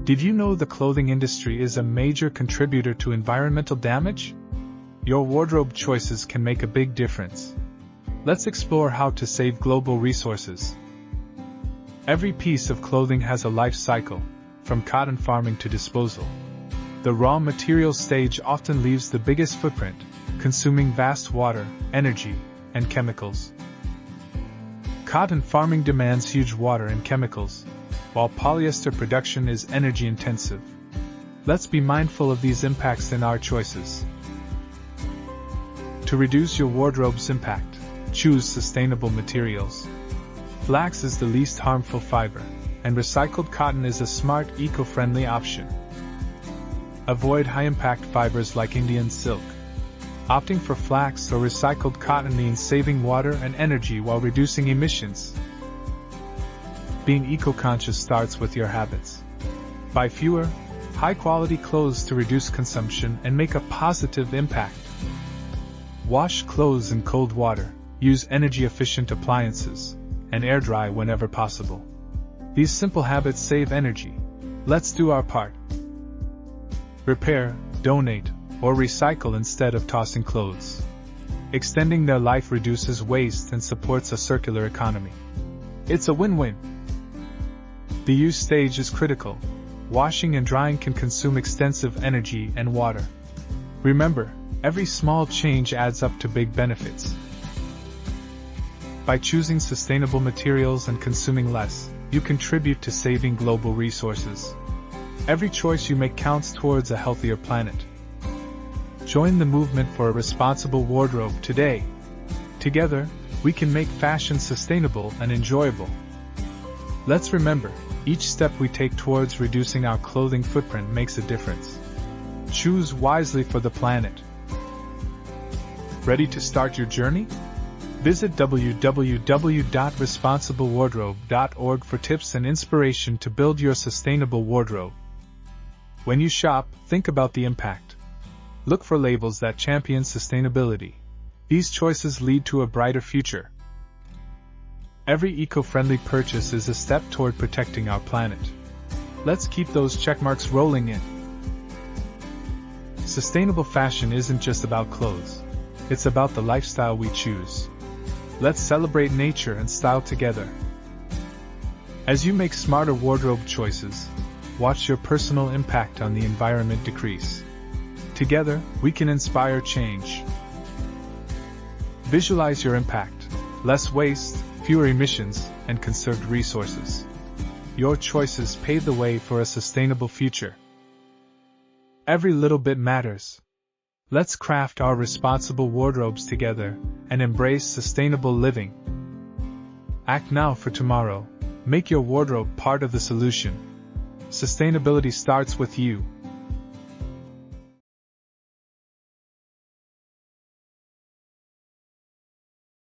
Did you know the clothing industry is a major contributor to environmental damage? Your wardrobe choices can make a big difference. Let's explore how to save global resources. Every piece of clothing has a life cycle, from cotton farming to disposal. The raw material stage often leaves the biggest footprint, consuming vast water, energy, and chemicals. Cotton farming demands huge water and chemicals, while polyester production is energy-intensive. Let's be mindful of these impacts in our choices. To reduce your wardrobe's impact, choose sustainable materials. Flax is the least harmful fiber, and recycled cotton is a smart, eco-friendly option. Avoid high-impact fibers like Indian silk. Opting for flax or recycled cotton means saving water and energy while reducing emissions. Being eco-conscious starts with your habits. Buy fewer, high-quality clothes to reduce consumption and make a positive impact. Wash clothes in cold water, use energy-efficient appliances, and air dry whenever possible. These simple habits save energy. Let's do our part. Repair, donate, or recycle instead of tossing clothes. Extending their life reduces waste and supports a circular economy. It's a win-win. The use stage is critical. Washing and drying can consume extensive energy and water. Remember, every small change adds up to big benefits. By choosing sustainable materials and consuming less, you contribute to saving global resources. Every choice you make counts towards a healthier planet. Join the movement for a responsible wardrobe today. Together, we can make fashion sustainable and enjoyable. Let's remember, each step we take towards reducing our clothing footprint makes a difference. Choose wisely for the planet. Ready to start your journey? Visit www.responsiblewardrobe.org for tips and inspiration to build your sustainable wardrobe. When you shop, think about the impact. Look for labels that champion sustainability. These choices lead to a brighter future. Every eco-friendly purchase is a step toward protecting our planet. Let's keep those checkmarks rolling in. Sustainable fashion isn't just about clothes. It's about the lifestyle we choose. Let's celebrate nature and style together. As you make smarter wardrobe choices, watch your personal impact on the environment decrease. Together, we can inspire change. Visualize your impact: less waste, fewer emissions, and conserved resources. Your choices pave the way for a sustainable future. Every little bit matters. Let's craft our responsible wardrobes together and embrace sustainable living. Act now for tomorrow. Make your wardrobe part of the solution. Sustainability starts with you.